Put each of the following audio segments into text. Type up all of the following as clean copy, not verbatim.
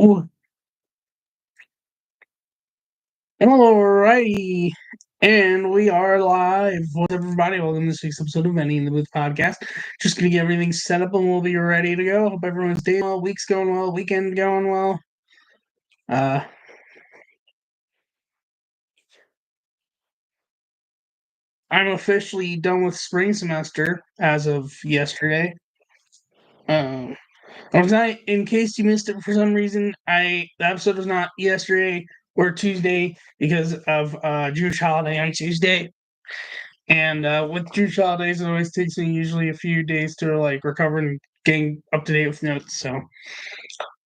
Ooh, Alrighty, and we are live. What's up, everybody? Welcome to this week's episode of Any in the Booth podcast. Just gonna get everything set up and we'll be ready to go. Hope everyone's day well, week's going well, weekend going well. Uh, I'm officially done with spring semester as of yesterday. Um, I was not, in case you missed it for some reason, the episode was not yesterday or Tuesday because of Jewish holiday on Tuesday. And with Jewish holidays, it always takes me usually a few days to recover and getting up to date with notes. So,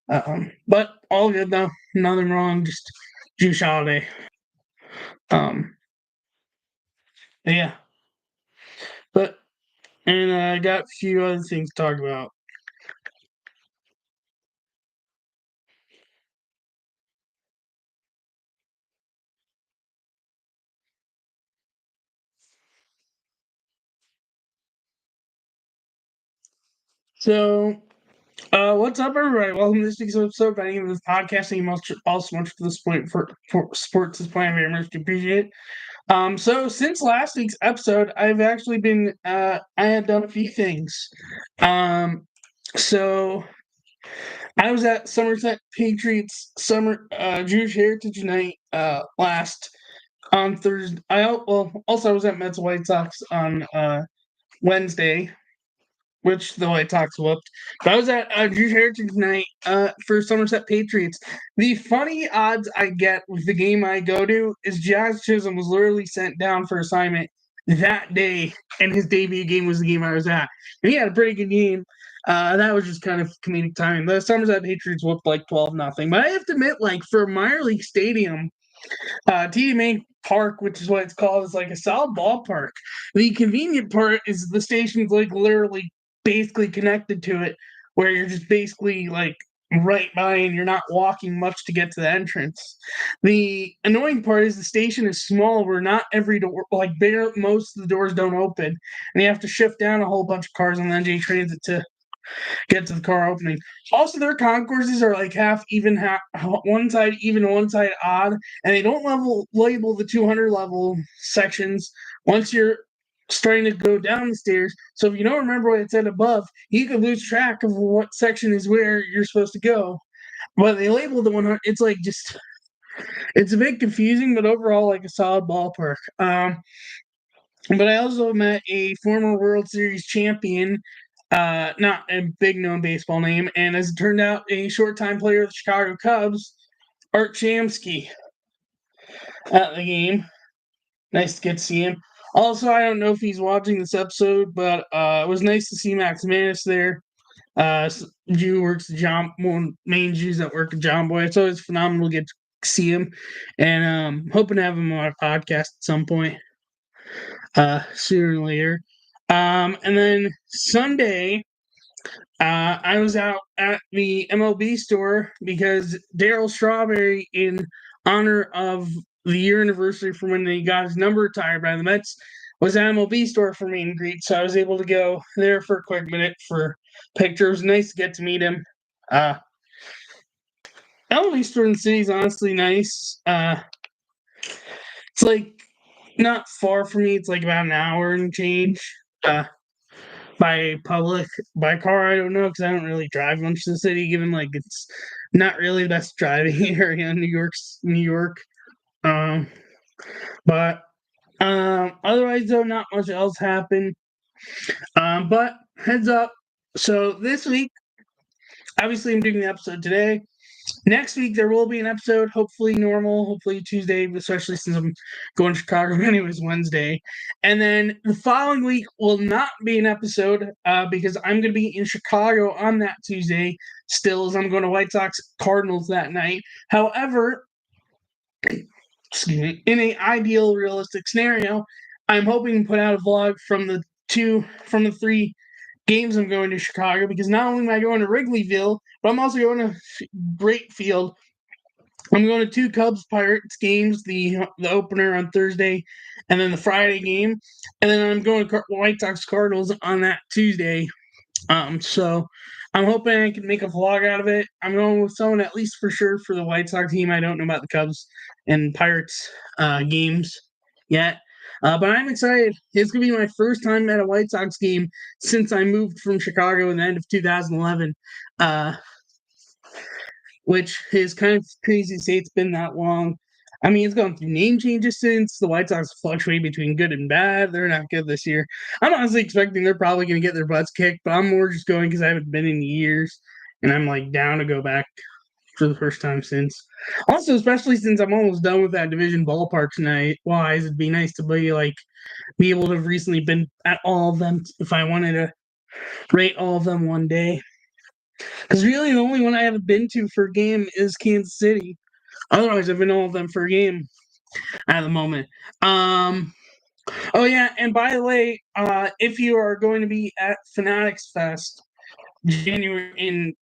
but all good though, nothing wrong. Just Jewish holiday. Um, yeah. But and I got a few other things to talk about. So, what's up, everybody? Welcome to this week's episode of Any of this podcast. Thank you all so much for the support for sports. This point, I very much appreciate it. So since last week's episode, I've actually been I have done a few things. So I was at Somerset Patriots Summer Jewish Heritage Night last on Thursday. Also I was at Mets White Sox on Wednesday, which the White Sox whooped. But I was at Jewish Heritage Night for Somerset Patriots. The funny odds I get with the game I go to is Jazz Chisholm was literally sent down for assignment that day, and his debut game was the game I was at. And he had a pretty good game. That was just kind of comedic timing. The Somerset Patriots whooped like 12-0. But I have to admit, like for minor league stadium, TD Bank Park, which is what it's called, is like a solid ballpark. The convenient part is the station's like literally basically connected to it, where you're just basically like right by and you're not walking much to get to the entrance. The annoying part is the station is small where not every door, like most of the doors don't open, and you have to shift down a whole bunch of cars on the NJ Transit to get to the car opening. Also, their concourses are like half even, one side even, one side odd, and they don't label the 200 level sections once you're starting to go down the stairs. So if you don't remember what it said above, you could lose track of what section is where you're supposed to go. But they labeled the 100. It's like just it's a bit confusing, but overall like a solid ballpark. But I also met a former World Series champion, not a big known baseball name, and as it turned out, a short time player of the Chicago Cubs, Art Shamsky, at the game. Nice to get to see him. Also, I don't know if he's watching this episode, but it was nice to see Max Manis there. Jew works one main Jews that work at John Boy. It's always phenomenal to get to see him, and hoping to have him on a podcast at some point sooner or later. And then Sunday, I was out at the MLB store because Daryl Strawberry, in honor of the year anniversary from when he got his number retired by the Mets, was at MLB store for meet and greet. So I was able to go there for a quick minute for pictures. Nice to get to meet him. MLB store in the city is honestly nice. It's like not far from me. It's like about an hour and change. By car, I don't know, because I don't really drive much to the city, given like it's not really the best driving area in New York. Um, but otherwise though, not much else happened. But heads up. So this week, obviously, I'm doing the episode today. Next week there will be an episode, hopefully normal, hopefully Tuesday, especially since I'm going to Chicago anyways Wednesday. And then the following week will not be an episode because I'm going to be in Chicago on that Tuesday still, as I'm going to White Sox Cardinals that night. However, excuse me, in an ideal realistic scenario, I'm hoping to put out a vlog from the three games I'm going to Chicago, because not only am I going to Wrigleyville, but I'm also going to Great Field. I'm going to two Cubs Pirates games, the opener on Thursday, and then the Friday game, and then I'm going to White Sox Cardinals on that Tuesday. So I'm hoping I can make a vlog out of it. I'm going with someone at least for sure for the White Sox team. I don't know about the Cubs and Pirates games yet. But I'm excited. It's gonna be my first time at a White Sox game since I moved from Chicago in the end of 2011. Which is kind of crazy to say it's been that long. I mean, it's gone through name changes since. The White Sox fluctuate between good and bad. They're not good this year. I'm honestly expecting they're probably going to get their butts kicked, but I'm more just going because I haven't been in years, and I'm like down to go back for the first time since. Also, especially since I'm almost done with that division ballpark tonight. Wise, it'd be nice to be able to have recently been at all of them if I wanted to rate all of them one day. Because really, the only one I haven't been to for a game is Kansas City. Otherwise, I've been all of them for a game at the moment. Oh yeah, and by the way, if you are going to be at Fanatics Fest January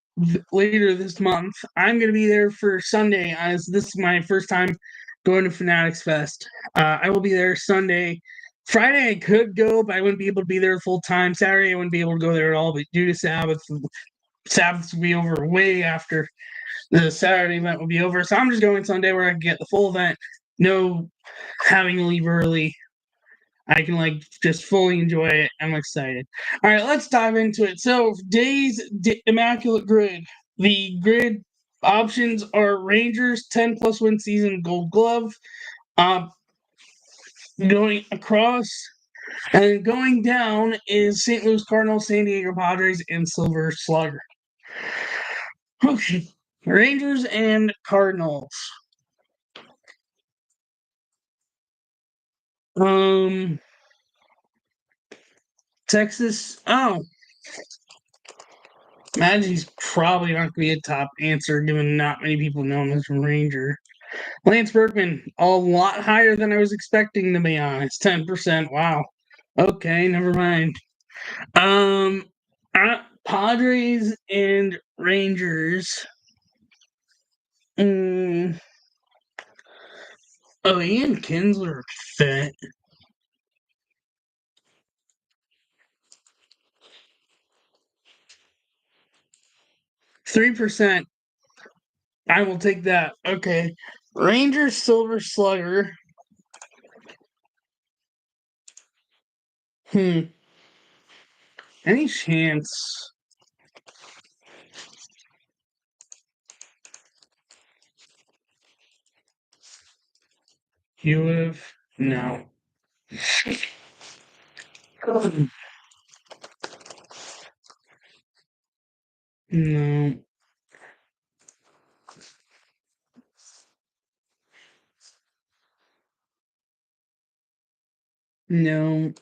later this month, I'm going to be there for Sunday. As this is my first time going to Fanatics Fest. I will be there Sunday. Friday I could go, but I wouldn't be able to be there full time. Saturday I wouldn't be able to go there at all, but due to Sabbaths will be over way after the Saturday event will be over. So I'm just going Sunday where I can get the full event. No having to leave early. I can just fully enjoy it. I'm excited. All right, let's dive into it. So Immaculate Grid. The grid options are Rangers 10 plus win season Gold Glove. Going across and going down is St. Louis Cardinals, San Diego Padres, and Silver Slugger. Okay. Rangers and Cardinals. Texas. Oh, Maggie's probably not going to be a top answer, given not many people know him as a Ranger. Lance Berkman, a lot higher than I was expecting, to be honest. 10%. Wow. Okay, never mind. Padres and Rangers. Oh, Ian Kinsler fit. 3%. I will take that. Okay. Rangers Silver Slugger. Any chance you have? No. No. No.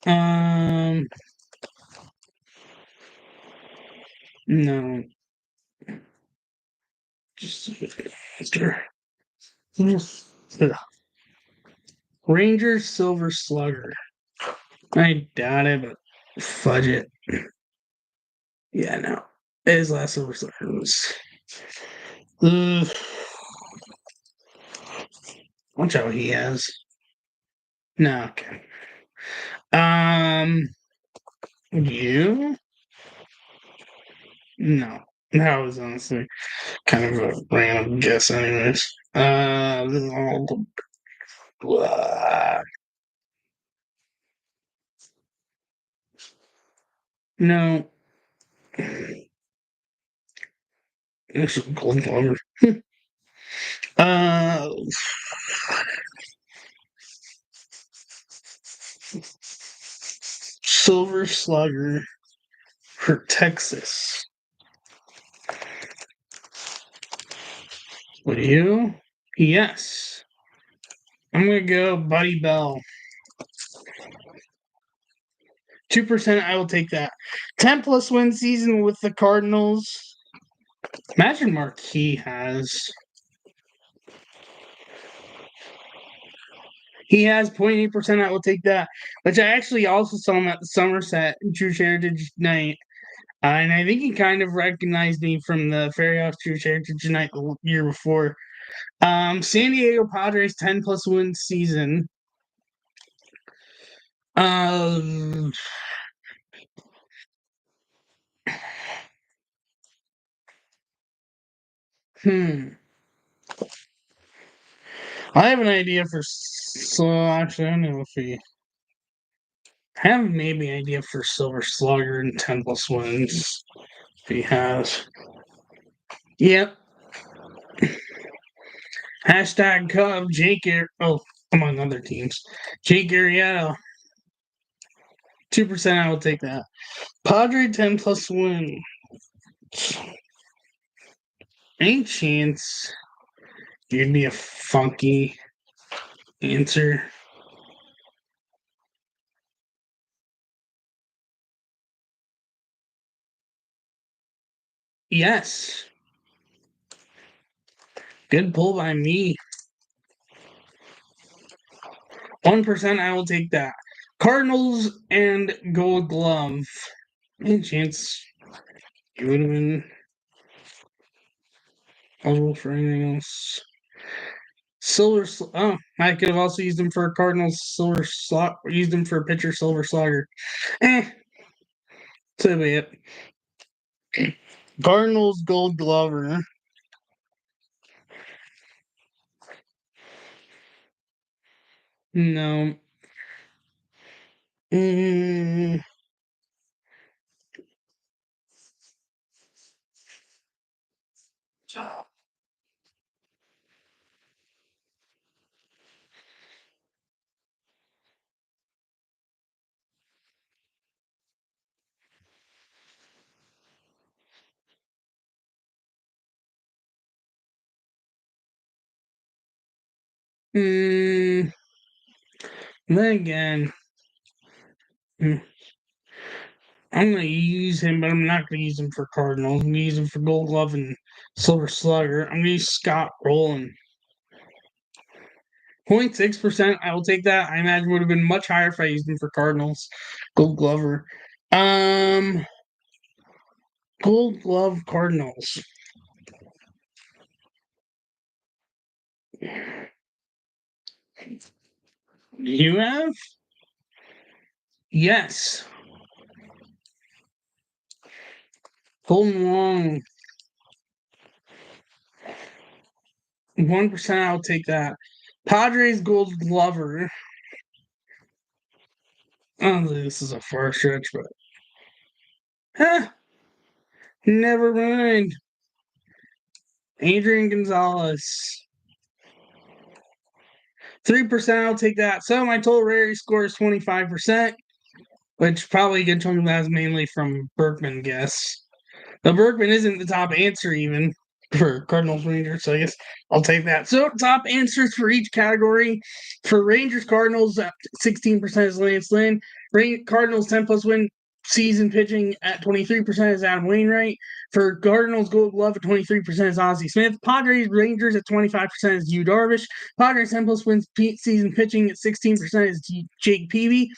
Um. No. Just Rangers Silver Slugger. I doubt it, but fudge it. Yeah, no. His last Silver Slugger was. Ugh. Watch out, he has. No, okay. You? No. That was honestly kind of a random guess, anyways. Blah. No. It's a gold glover. uh, Silver Slugger for Texas. What are you? Yes. I'm gonna go Buddy Bell. 2%, I will take that. 10 plus win season with the Cardinals. Imagine Marquis has. He has 0.8%, I will take that. Which I actually also saw him at the Somerset Jewish Heritage Night. And I think he kind of recognized me from the Ferry House Jewish Heritage Night the year before. San Diego Padres 10 plus win season. I have an idea for. So actually, I don't know if he. I have maybe an idea for Silver Slugger and 10 plus wins. If he has. Yep. Hashtag Cub Jake. Among other teams. Jake Arrieta. 2%. I will take that. Padre 10 plus win. Any chance you'd be a funky answer? Yes. Good pull by me. 1%, I will take that. Cardinals and Gold Glove. Any chance you would have been eligible for anything else? I could have also used him for a Cardinals Silver Slot. Used him for a pitcher Silver Slugger. So be it. Cardinals Gold Glover. No. Mm, 嗯 then again, I'm gonna use him, but I'm not gonna use him for Cardinals. I'm gonna use him for Gold Glove and Silver Slugger. I'm gonna use Scott Rowland. 0.6%. I will take that. I imagine would have been much higher if I used him for Cardinals. Gold Glover. Gold Glove Cardinals. You have? Yes. Golden Long. 1%. I'll take that. Padres Gold Glover. I don't think this is a far stretch, but never mind. Adrian Gonzalez. 3%, I'll take that. So my total rarity score is 25%, which probably a good chunk of that is mainly from Berkman guess. The Berkman isn't the top answer even for Cardinals Rangers, so I guess I'll take that. So top answers for each category. For Rangers Cardinals, 16% is Lance Lynn. Cardinals 10 plus win season pitching at 23% is Adam Wainwright. For Cardinals Gold Glove at 23% is Ozzie Smith. Padres Rangers at 25% is Yu Darvish. Padres 10 plus wins season pitching at 16% is Jake Peavy.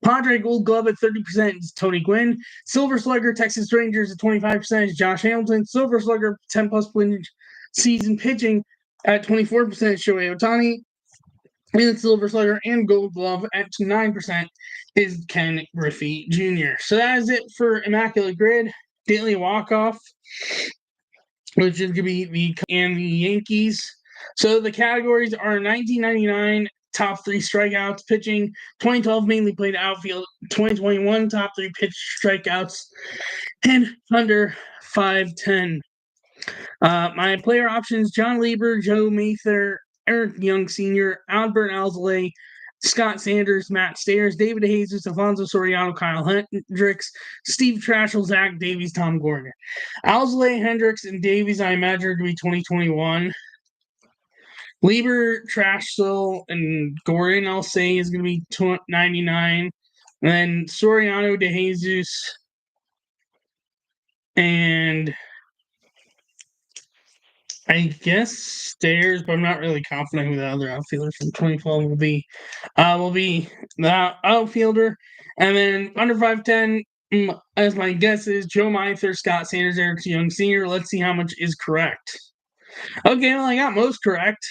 Padre Gold Glove at 30% is Tony Gwynn. Silver Slugger Texas Rangers at 25% is Josh Hamilton. Silver Slugger 10 plus win season pitching at 24% is Shohei Ohtani. And Silver Slugger and Gold Glove at 9% is Ken Griffey Jr. So that is it for Immaculate Grid. Daily Walk-Off, which is going to be the Yankees. So the categories are 1999 top 3 strikeouts pitching, 2012 mainly played outfield, 2021 top 3 pitch strikeouts, and under 510. My player options: John Lieber, Joe Mather, Eric Young Sr., Albert Alzolay, Scott Sanders, Matt Stairs, David Jesus, Alfonso Soriano, Kyle Hendricks, Steve Trashel, Zach Davies, Tom Gordon. Alzolay, Hendricks, and Davies, I imagine, are going to be 2021. Lieber, Trashel, and Gordon, I'll say, is going to be 99. And then Soriano, DeJesus, and I guess Stairs, but I'm not really confident who the other outfielder from 2012 will be. Will be the outfielder. And then under 510, as my guess is Joe Mather, Scott Sanders, Eric Young Sr. Let's see how much is correct. Okay, well, I got most correct.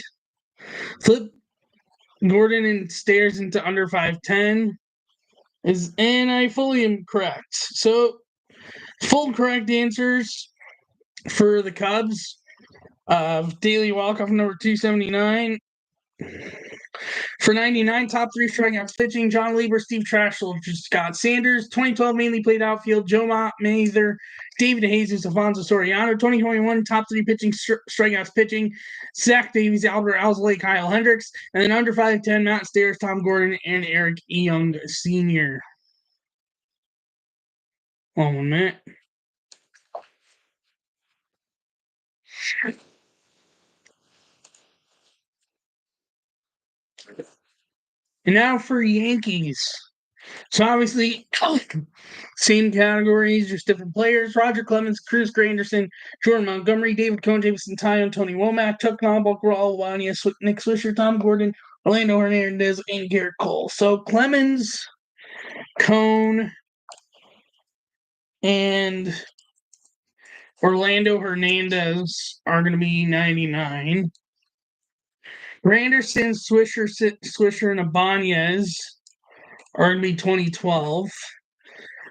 Flip Gordon and Stairs into under 510 and I fully am correct. So Full correct answers for the Cubs. Daily walk-off number 279. For 99, top 3 strikeouts pitching: John Lieber, Steve Trashel, Scott Sanders. 2012 mainly played outfield: Joe Mather, David Jesus, Alfonso Soriano. 2021, top 3 pitching strikeouts pitching: Zach Davies, Albert Alzolay, Kyle Hendricks. And then under 5'10", Matt Stairs, Tom Gordon, and Eric Young Sr. 1 minute. And now for Yankees. So obviously, same categories, just different players: Roger Clemens, Cruz Granderson, Jordan Montgomery, David Cone, Jameson Taillon, Tony Womack, Chuck Knobloch, Raul Wanya, Nick Swisher, Tom Gordon, Orlando Hernandez, and Garrett Cole. So Clemens, Cone, and Orlando Hernandez are going to be 99. Granderson, Swisher, and Ibanez are going to be 2012.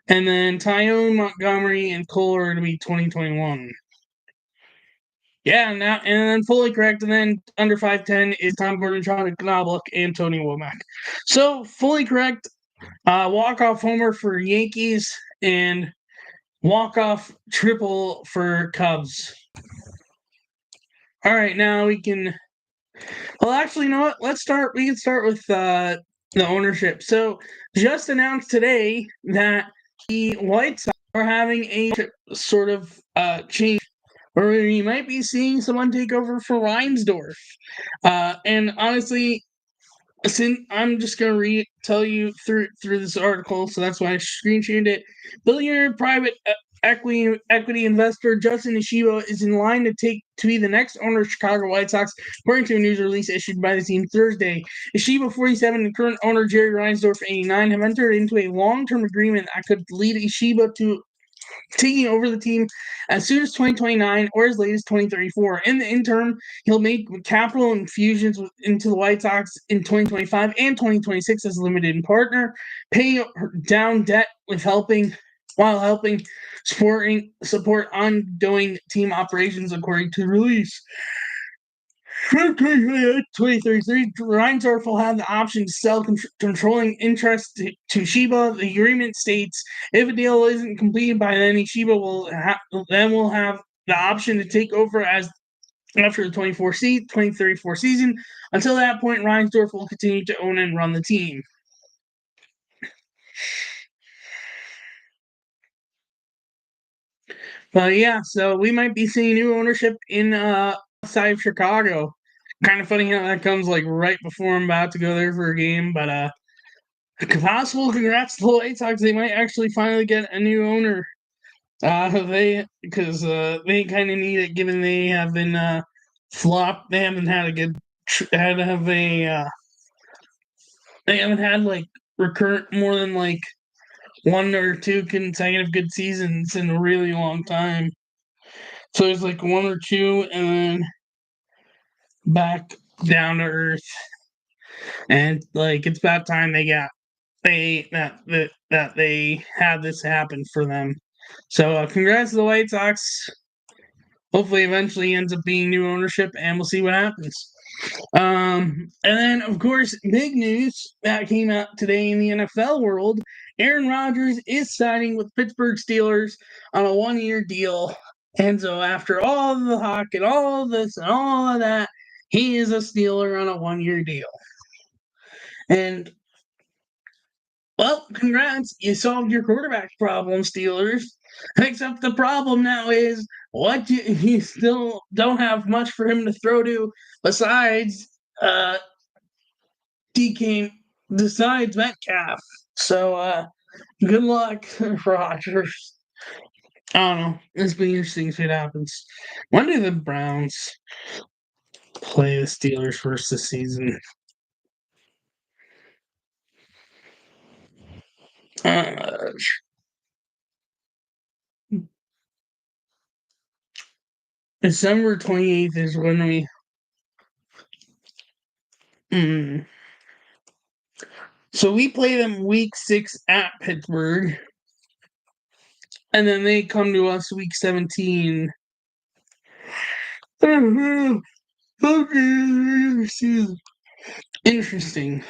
And then Taillon, Montgomery, and Cole are going to be 2021. Yeah, now and then fully correct. And then under 5'10" is Tom Gordon, John Knobloch, and Tony Womack. So fully correct. Walk-off homer for Yankees and walk-off triple for Cubs. All right, now we can. Well, actually, you know what? We can start with the ownership. So just announced today that the White Sox are having a sort of change where we might be seeing someone take over for Reinsdorf. And honestly, I'm just gonna tell you through this article, so that's why I screen shared it. Billionaire private equity investor Justin Ishiba is in line to be the next owner of Chicago White Sox, according to a news release issued by the team Thursday. Ishiba, 47, and current owner Jerry Reinsdorf, 89, have entered into a long-term agreement that could lead Ishiba to taking over the team as soon as 2029 or as late as 2034. In the interim, he'll make capital infusions into the White Sox in 2025 and 2026 as a limited partner, pay down debt while helping support ongoing team operations, according to the release. From 2033, Reinsdorf will have the option to sell controlling interest to Ishiba. The agreement states if a deal isn't completed by then, Ishiba will have the option to take over as after the 2034 season. Until that point, Reinsdorf will continue to own and run the team. But yeah, so we might be seeing new ownership in outside of Chicago. Kind of funny how that comes like right before I'm about to go there for a game, but possible congrats to the White Sox. They might actually finally get a new owner. They kind of need it, given they have been flopped. They haven't had a good they haven't had like recurrent more than like 1 or 2 consecutive good seasons in a really long time. So it's like 1 or 2, and then back down to earth. And like it's about time they had this happen for them. So congrats to the White Sox. Hopefully, eventually ends up being new ownership, and we'll see what happens. And then, of course, big news that came out today in the NFL world: Aaron Rodgers is signing with Pittsburgh Steelers on a 1-year deal. And so, after all the talk and all of this and all of that, he is a Steeler on a 1-year deal. And well, congrats. You solved your quarterback problem, Steelers. Except the problem now is you still don't have much for him to throw to besides Metcalf. So good luck, Rodgers. I don't know. It's been interesting if it happens. When do the Browns play the Steelers first this season? December 28th is when we. So we play them week 6 at Pittsburgh. And then they come to us week 17. Okay. Interesting.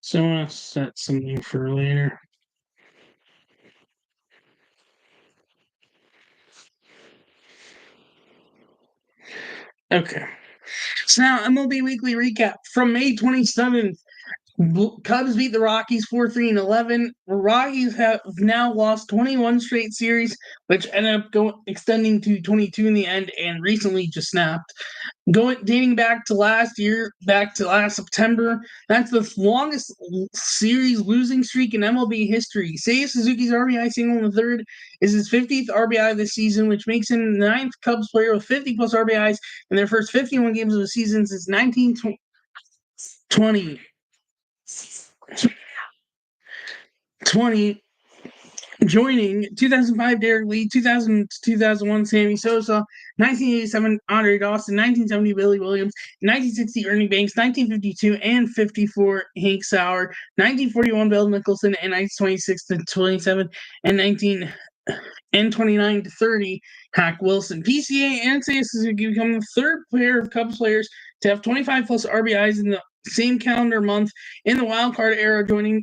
So I'm gonna set something for later. Okay. So now MLB Weekly Recap from May 27th. Cubs beat the Rockies 4-3-11. The Rockies have now lost 21 straight series, which ended up extending to 22 in the end, and recently just snapped. Dating back to last year, back to last September, that's the longest series losing streak in MLB history. Seiya Suzuki's RBI single in the third is his 50th RBI this season, which makes him the 9th Cubs player with 50-plus RBIs in their first 51 games of the season since 1920. 20, joining 2005 Derek Lee, 2000 2001 Sammy Sosa, 1987 Andre Dawson, 1970 Billy Williams, 1960 Ernie Banks, 1952 and 54 Hank Sauer, 1941 Bill Nicholson, and 1926 to 27 and 29 to 30 Hack Wilson. PCA and Seiya Suzuki become the third pair of Cubs players to have 25 plus RBIs in the same calendar month in the wild card era, joining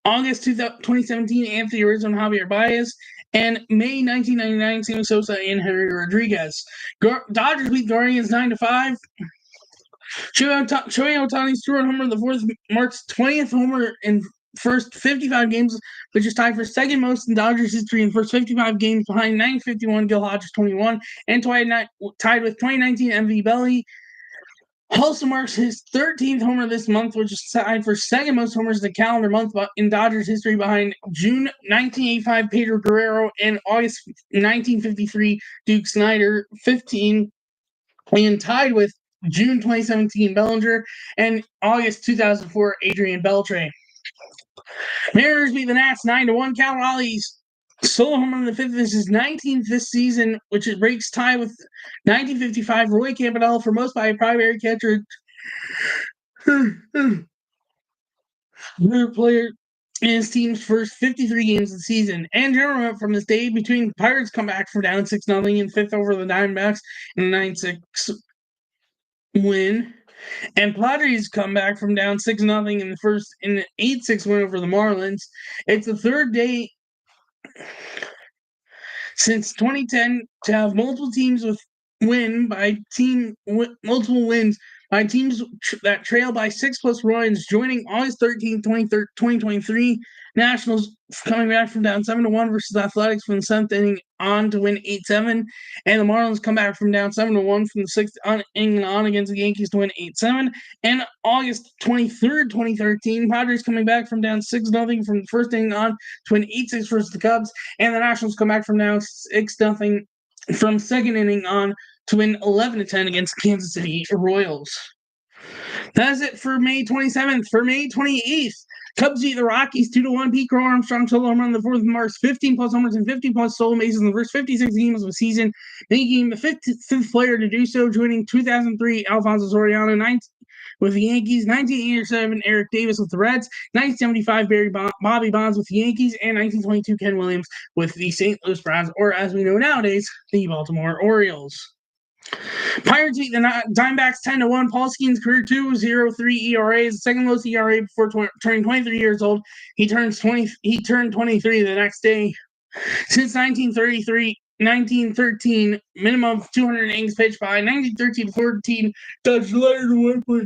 August 2017, Anthony Rizzo and Javier Baez, and May 1999, Sammy Sosa and Henry Rodriguez. Dodgers beat Guardians 9-5. Shohei Ohtani's two-run homer in the fourth marks 20th homer in first 55 games, which is tied for second most in Dodgers history in first 55 games, behind 951 Gil Hodges 21, and tied with 2019 MV Belly. Also marks his 13th homer this month, which is tied for second most homers in the calendar month in Dodgers history, behind June 1985 Pedro Guerrero and August 1953 Duke Snider 15, and tied with June 2017 Bellinger and August 2004 Adrian Beltre. Mariners beat the Nats 9-1. Cal Raleigh's solo home run in the fifth is his 19th this season, which breaks tie with 1955 Roy Campanella for most by a primary catcher. Their player in his team's first 53 games of the season. And general from this day between Pirates come back from down 6-0 in fifth over the Diamondbacks in a 9-6 win. And Padres come back from down 6-0 in the first in an 8-6 win over the Marlins. It's the third day since 2010 to have multiple teams with multiple wins by teams that trail by 6+ runs, joining August 13, 2023. Nationals coming back from down 7-1 versus Athletics from the 7th inning on to win 8-7. And the Marlins come back from down 7-1 from the 6th inning on against the Yankees to win 8-7. And August 23rd, 2013, Padres coming back from down 6-0 from the first inning on to win 8-6 versus the Cubs. And the Nationals come back from down 6-0 from second inning on to win 11-10 against Kansas City Royals. That's it for May 27th. For May 28th, Cubs beat the Rockies 2-1. Pete Crow Armstrong solo home run in the fourth marks 15+ homers and 50+ solo bases in the first 56 games of the season, making him the fifth player to do so, joining 2003 Alfonso Soriano, with the Yankees, 1987 Eric Davis with the Reds, 1975 Bobby Bonds with the Yankees, and 1922 Ken Williams with the St. Louis Browns, or as we know nowadays, the Baltimore Orioles. Pirates beat the Diamondbacks 10-1. Paul Skeens' career 2.03 ERA is the second lowest ERA before turning 23 years old. He turned 23 the next day. Since 1913, minimum of 200 innings pitched by 1913-14, touched Leonard Whipler.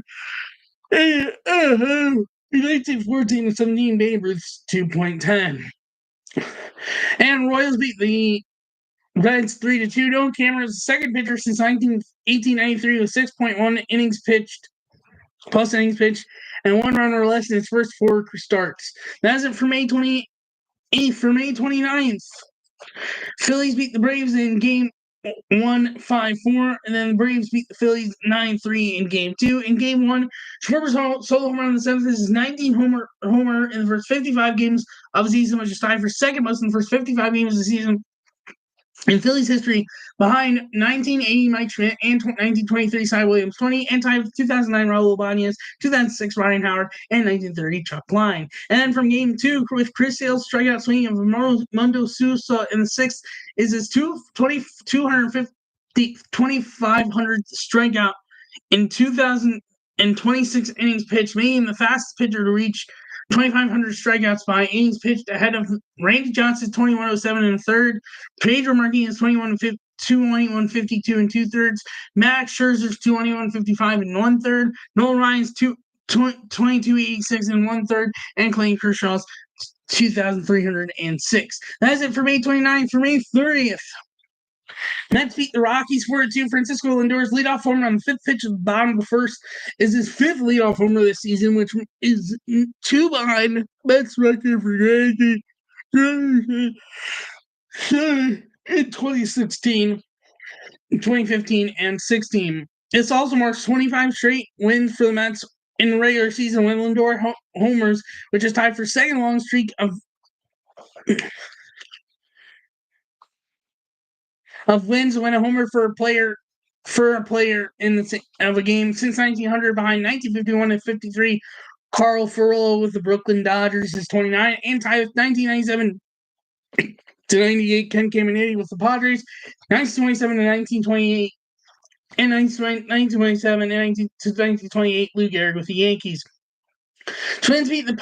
1914-17, Babe Ruth's 2.10. And Royals beat the Reds 3-2. Noah Cameron is the second pitcher since 1893 with 6.1 innings pitched, plus innings pitched, and 1 run or less in his first 4 starts. That's it for May 28th. For May 29th, Phillies beat the Braves in game won 5-4, and then the Braves beat the Phillies 9-3 in Game 2. In Game 1, Schwarber's solo home run in the seventh. This is 19 homer in the first 55 games of the season, which is tied for second most in the first 55 games of the season in Phillies history, behind 1980 Mike Schmidt and 1923 Cy Williams 20, and tied with 2009 Raul Ibanez, 2006 Ryan Howard, and 1930 Chuck Klein. And then from Game 2, with Chris Sale's strikeout swinging of Mundo Sousa in the sixth, is his 2,500th strikeout in 2026 innings pitched, making him the fastest pitcher to reach 2,500 strikeouts by innings pitched, ahead of Randy Johnson's 2,107 in the third, Pedro Martinez 2,152 and 2/3, Max Scherzer's 2,155 and 1/3, Nolan Ryan's 2,286 and 1/3, and Clayton Kershaw's 2,306. That's it for May 29th. For May 30th, Mets beat the Rockies 4-2. Francisco Lindor's leadoff homer on the fifth pitch of the bottom of the first is his fifth leadoff homer this season, which is 2 behind Mets record for in 2016, 2015, and 16. This also marks 25 straight wins for the Mets in the regular season when Lindor homers, which is tied for second long streak of wins when a homer for a player in of a game since 1900, behind 1951 and 53 Carl Furlow with the Brooklyn Dodgers is 29, and tied with 1997 to 98 Ken Caminiti with the Padres, 1927 to 1928, and 1927 and 1928 Lou Gehrig with the Yankees. Twins beat the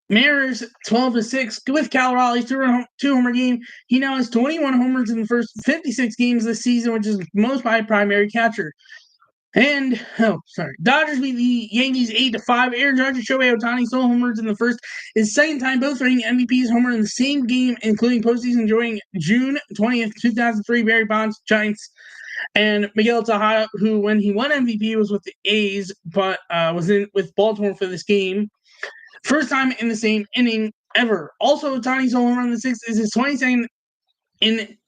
Mariners 12-6 with Cal Raleigh's two-homer game. He now has 21 homers in the first 56 games this season, which is most by a primary catcher. And, Dodgers beat the Yankees 8-5. Aaron Judge and Shohei Ohtani stole homers in the first. His second time both winning MVP's homer in the same game, including postseason during June 20th, 2003, Barry Bonds, Giants, and Miguel Tejada, who, when he won MVP, was with the A's, but was with Baltimore for this game. First time in the same inning ever. Also, Ohtani's home run in the sixth is his 22nd in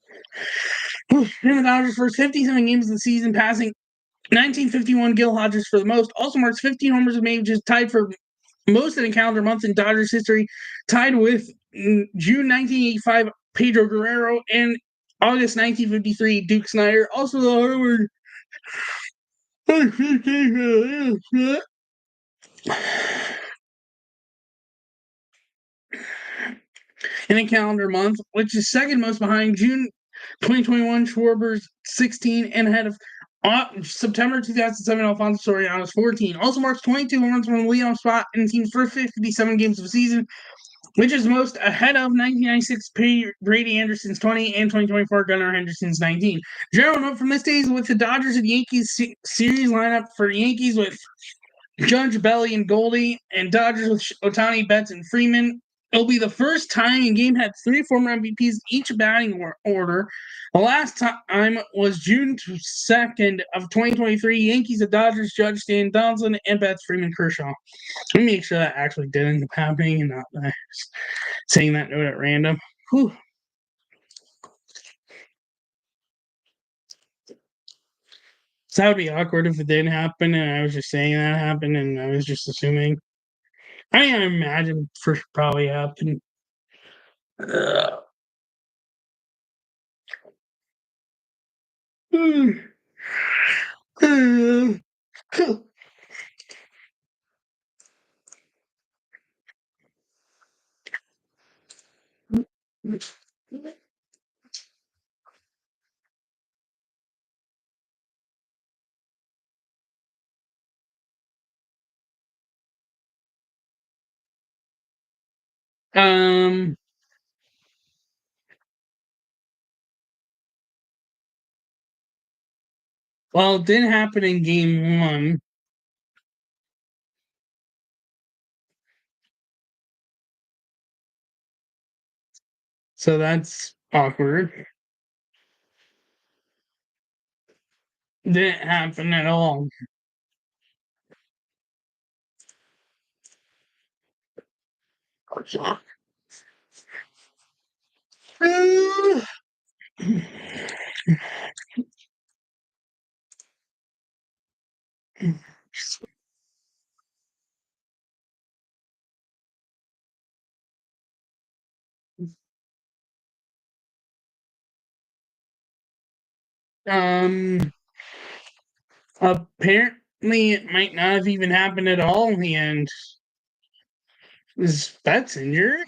the Dodgers' first 57 games of the season, passing 1951 Gil Hodges for the most. Also marks 15 homers made, which is tied for most in a calendar month in Dodgers history, tied with June 1985 Pedro Guerrero and August 1953 Duke Snider. Also the Harvard in a calendar month, which is second most behind June 2021 Schwarber's 16, and ahead of September 2007 Alfonso Soriano's 14. Also marks 22 home runs from the leadoff spot in the team's first 57 games of the season, which is most ahead of 1996 Brady Anderson's 20 and 2024 Gunnar Henderson's 19. General note from this day is with the Dodgers and Yankees series lineup for the Yankees with Judge, Belly, and Goldie, and Dodgers with Ohtani, Betts, and Freeman. It'll be the first time a game had 3 former MVPs each batting order. The last time was June 2nd of 2023. Yankees and Dodgers, Judge, Stan Donaldson, and Betts, Freeman, Kershaw. Let me make sure that actually did end up happening and not saying that note at random. Whew. So that would be awkward if it didn't happen and I was just saying that happened and I was just assuming. I mean, I imagine first probably happened. Um, well, it didn't happen in game 1. So that's awkward. Didn't happen at all. Um, apparently it might not have even happened at all, and his pet's injured.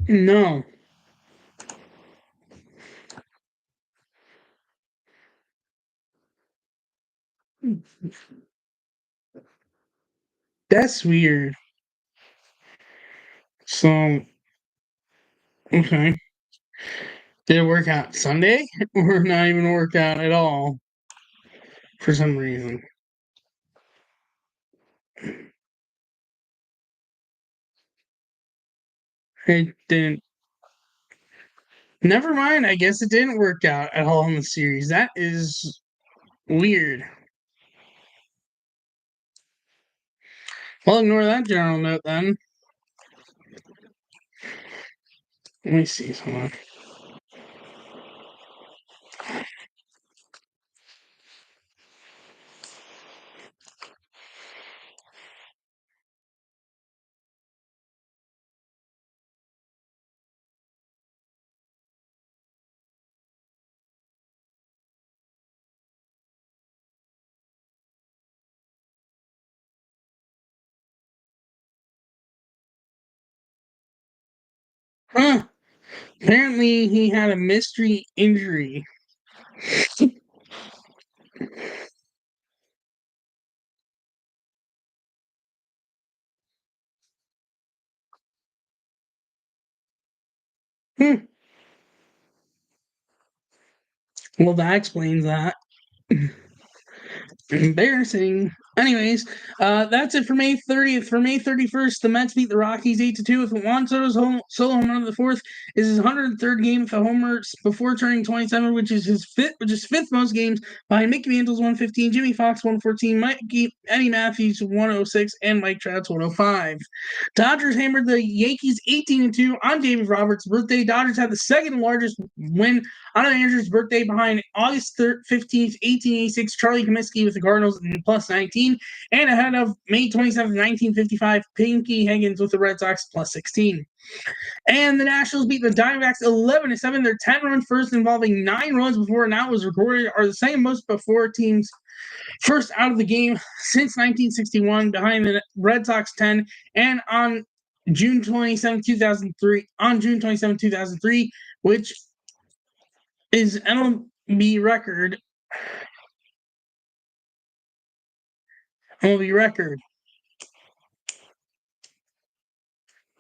No, that's weird. So, okay. Did it work out Sunday or not even work out at all for some reason? It didn't. Never mind. I guess it didn't work out at all in the series. That is weird. Well, ignore that general note then. Let me see someone. Huh. Apparently, he had a mystery injury. Hmm. Well, that explains that. Embarrassing. Anyways, that's it for May 30th. For May 31st, the Mets beat the Rockies 8-2 with Juan Soto's solo home run of the fourth. Is his 103rd game with a homer before turning 27, which is fifth most games behind Mickey Mantle's 115, Jimmy Fox 114, Eddie Matthews 106, and Mike Trout's 105. Dodgers hammered the Yankees 18-2 on David Roberts' birthday. Dodgers had the second largest win on a manager's birthday behind August 15th, 1886, Charlie Comiskey with the Cardinals in plus 19, and ahead of May 27th, 1955, Pinky Higgins with the Red Sox plus 16. And the Nationals beat the Diamondbacks 11-7. Their 10-run first involving 9 runs before an out was recorded are the second most before teams first out of the game since 1961 behind the Red Sox 10. And on June 27, 2003, which is MLB record. MLB record.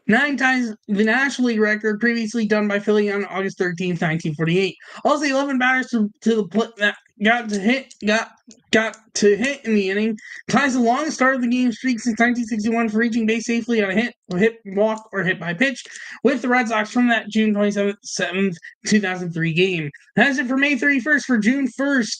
9 times the National League record previously done by Philly on August 13th, 1948. Also, 11 batters to the that got to hit in the inning. Ties the longest start of the game streak since 1961 for reaching base safely on a hit, walk, or hit by pitch with the Red Sox from that June 27th, 2003 game. That's it for May 31st. For June 1st,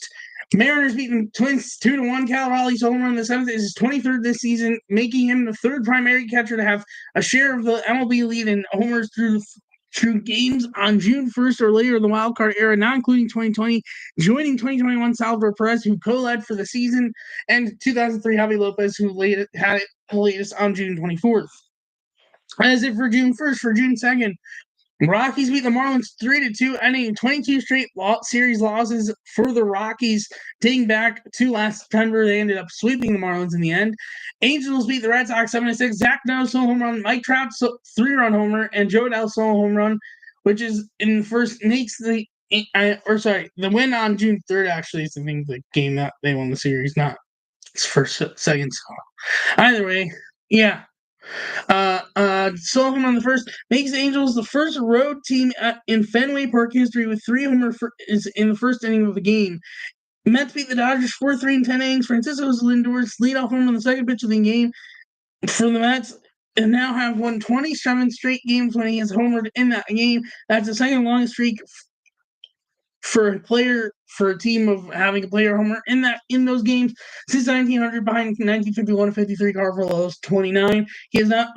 Mariners beating Twins 2-1. Cal Raleigh's home run in the 7th is his 23rd this season, making him the third primary catcher to have a share of the MLB lead in homers through games on June 1st or later in the wild card era, not including 2020, joining 2021 Salvador Perez, who co-led for the season, and 2003 Javi Lopez, who had it latest on June 24th. As it for June 1st, for June 2nd, Rockies beat the Marlins 3-2, ending 22 straight series losses for the Rockies, dating back to last September. They ended up sweeping the Marlins in the end. Angels beat the Red Sox 7-6. Zach Neto solo home run, Mike Trout 3-run homer, and Joe Adell solo home run which is in the first makes the the win on June 3rd actually is the game that they won the series, not first second. Either way, yeah. Sullivan on the first makes the Angels the first road team in Fenway Park history with 3 homers in the first inning of the game. Mets beat the Dodgers 4-3 in 10 innings. Francisco Lindor's leadoff home on the second pitch of the game for the Mets, and now have won 27 straight games when he has homered in that game. That's the second longest streak for a team of having a player homer in those games since 1900, behind 1951 and 53 Carvalho's 29. He has not,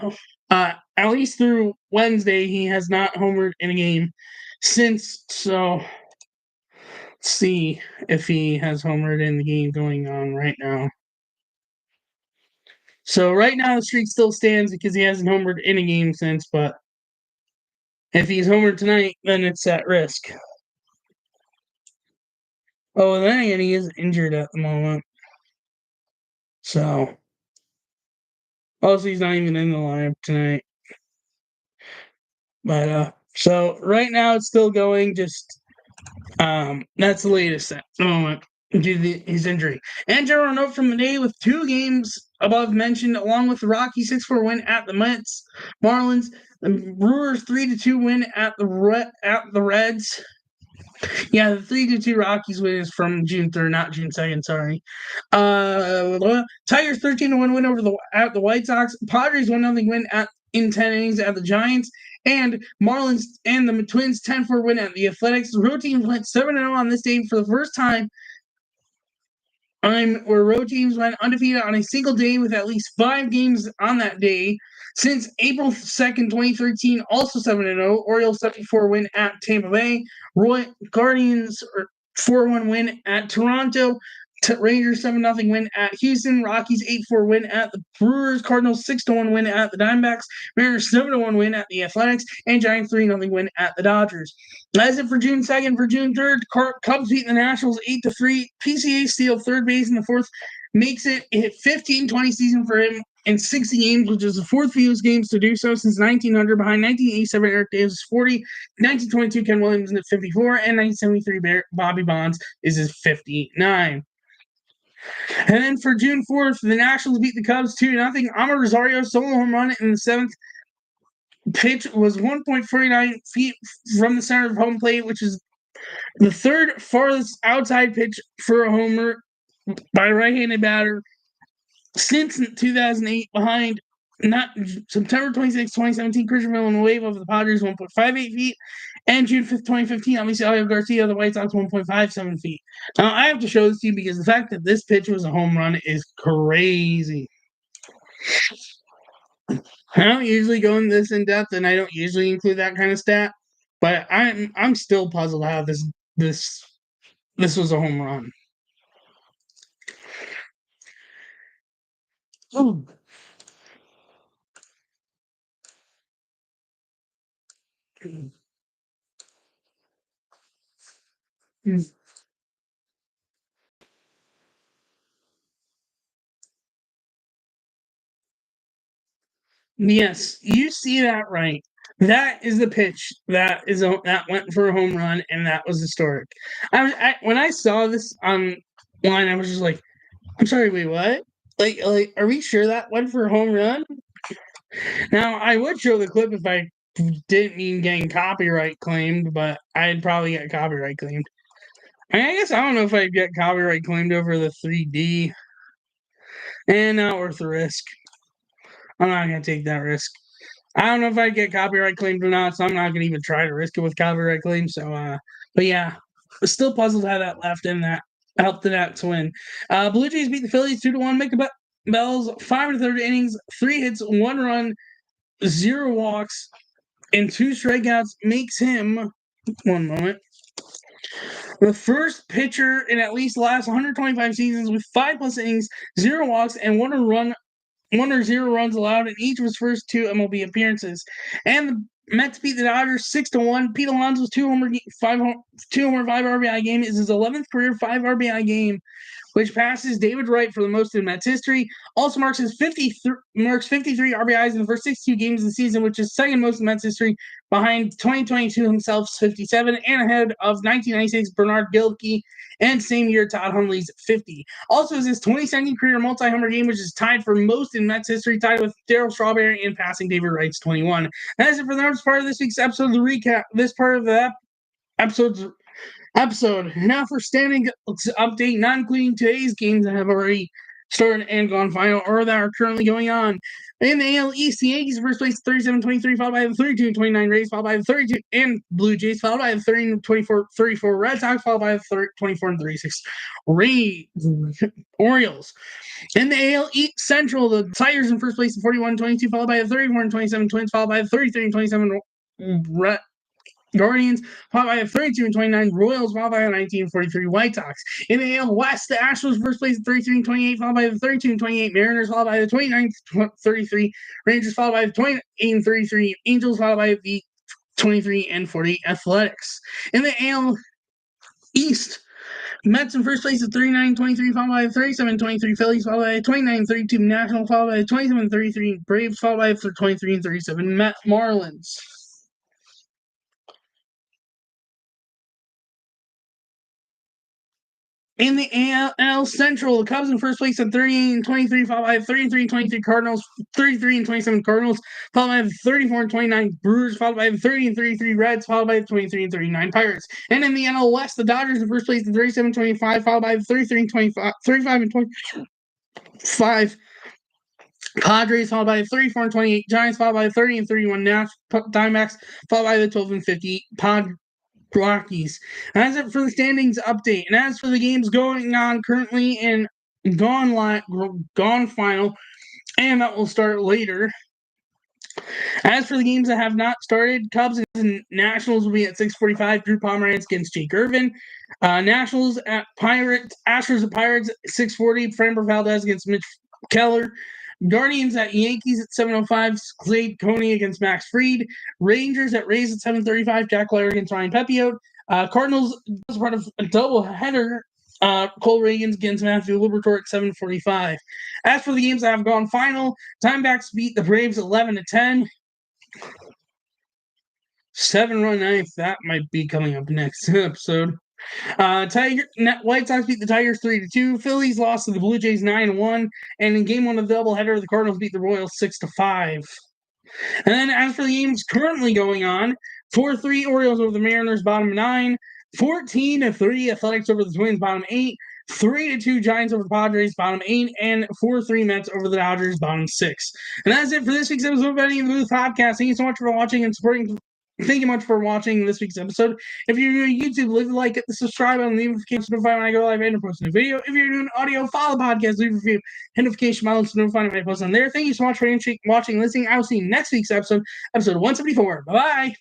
at least through Wednesday, he has not homered in a game since. So let's see if he has homered in the game going on right now. So right now the streak still stands because he hasn't homered in a game since, but if he's homered tonight, then it's at risk. Oh, then again, he is injured at the moment. So also he's not even in the lineup tonight. But so right now it's still going, just that's the latest at the moment due to his injury. And general note from the day, with 2 games above mentioned, along with the Rocky 6-4 win at the Mets, Marlins, the Brewers 3-2 win at the Reds. Yeah, the 3-2 Rockies win is from June 3rd, not June 2nd. Sorry. Tigers 13-1 win over the White Sox. Padres 1-0 win in 10 innings at the Giants. And Marlins and the Twins 10-4 win at the Athletics. The road teams went 7-0 on this day for the first time. Where road teams went undefeated on a single day with at least 5 games on that day. Since April 2nd, 2013, also 7-0. Orioles 74 win at Tampa Bay. Guardians 4-1 win at Toronto. Rangers 7-0 win at Houston. Rockies 8-4 win at the Brewers. Cardinals 6-1 win at the Diamondbacks. Mariners 7-1 win at the Athletics. And Giants 3-0 win at the Dodgers. That's it for June 2nd. For June 3rd, Cubs beat the Nationals 8-3. PCA steal third base in the 4th. Makes it a 15-20 season for him in 60 games, which is the 4th fewest games to do so since 1900, behind 1987 Eric Davis' 40, 1922 Ken Williams at 54, and 1973 Bobby Bonds is his 59. And then for June 4th, the Nationals beat the Cubs 2-0. Amer Rosario solo home run in the 7th. Pitch was 1.49 feet from the center of home plate, which is the 3rd farthest outside pitch for a homer by a right-handed batter since 2008, behind September 26, 2017, Christian Villanueva of the Padres 1.58 feet, and June 5th, 2015, Amicelio Garcia of the White Sox 1.57 feet. Now, I have to show this to you because the fact that this pitch was a home run is crazy. I don't usually go in this in depth, and I don't usually include that kind of stat, but I'm still puzzled how this was a home run. Ooh. Yes, you see that right. That is the pitch that went for a home run, and that was historic. When I saw this online, I was just like, "I'm sorry, wait, what? Like, are we sure that went for a home run?" Now, I would show the clip if I didn't mean getting copyright claimed, but I'd probably get copyright claimed. I guess I don't know if I'd get copyright claimed over the 3D, and not worth the risk. I'm not gonna take that risk. I don't know if I'd get copyright claimed or not, so I'm not gonna even try to risk it with copyright claims. So, but yeah, still puzzled how that left in that helped the Nats win. Blue Jays beat the Phillies 2-1. Make the Bells 5 1/3 innings, 3 hits, 1 run, 0 walks, and 2 strikeouts. Makes him 1 moment. The first pitcher in at least the last 125 seasons with 5+ innings, 0 walks, and 1 or 0 runs allowed in each of his first 2 MLB appearances. And the Mets beat the Dodgers 6-1. Pete Alonso's 2 homer 5 RBI game is his 11th career 5 RBI game, which passes David Wright for the most in Mets history. Also marks 53 RBIs in the first 62 games of the season, which is second most in Mets history, behind 2022 himself's 57 and ahead of 1996 Bernard Gilkey and same year Todd Hundley's 50. Also is his 22nd career multi-homer game, which is tied for most in Mets history, tied with Darryl Strawberry and passing David Wright's 21. That is it for the first part of this week's episode. The recap. This part of the episode. Now for standing update, not including today's games that have already started and gone final or that are currently going on. In the AL East, the Yankees first place 37-23, followed by the 32-29 Rays, followed by the 32 and Blue Jays, followed by the 30-24 Red Sox, followed by the 24-36 Orioles. In the AL East Central, the Tigers in first place at 41-22, followed by the 34-27 Twins, followed by the 33-27 Guardians, followed by the 32-29 Royals, followed by the 19-43 White Sox. In the AL West, the Astros first place at 33-28, followed by the 32-28 Mariners, followed by the 29-33 Rangers, followed by the 28-33 Angels, followed by the 23-40 Athletics. In the AL East, Mets in first place at 39-23, followed by the 37-23 Phillies, followed by the 29-32 Nationals, followed by the 27-33 Braves, followed by the 23-37 Marlins. In the AL Central, the Cubs in first place at 38-23, followed by the 33-23 Cardinals, 33-27 Cardinals, followed by the 34-29 Brewers, followed by the 30-33 Reds, followed by the 23-39 Pirates. And in the NL West, the Dodgers in first place at 37-25, followed by the 35-25 Padres, followed by the 34-28 Giants, followed by the 30-31 Diamondbacks, followed by the 12-50 Rockies. As it for the standings update, and as for the games going on currently and gone final, and that will start later. As for the games that have not started, Cubs and Nationals will be at 6:45. Drew Pomeranz against Jake Irvin. Nationals at Pirates. Astros at Pirates at 6:40. Framber Valdez against Mitch Keller. Guardians at Yankees at 7:05. Slade Coney against Max Fried. Rangers at Rays at 7:35. Jack Leiter against Ryan Pepiot. Cardinals as part of a doubleheader. Cole Reagans against Matthew Liberatore at 7:45. As for the games that have gone final, Diamondbacks beat the Braves 11-10. 7-run ninth. That might be coming up next episode. White Sox beat the Tigers 3-2. Phillies lost to the Blue Jays 9-1. And in game one of the doubleheader, the Cardinals beat the Royals 6-5. And then as for the games currently going on, 4-3 Orioles over the Mariners, bottom 9. 14-3 Athletics over the Twins, bottom 8. 3-2 Giants over the Padres, bottom 8, and 4-3 Mets over the Dodgers, bottom 6. And that's it for this week's episode of Betting in the Booth podcast. Thank you so much for watching and supporting. Thank you much for watching this week's episode. If you're new to YouTube, leave a like, hit the subscribe button, leave a notification to notify when I go live and post a new video. If you're doing audio, follow the podcast, leave a review, hit notification bell to notify when I post on there. Thank you so much for watching and listening. I will see you next week's episode 174. Bye-bye.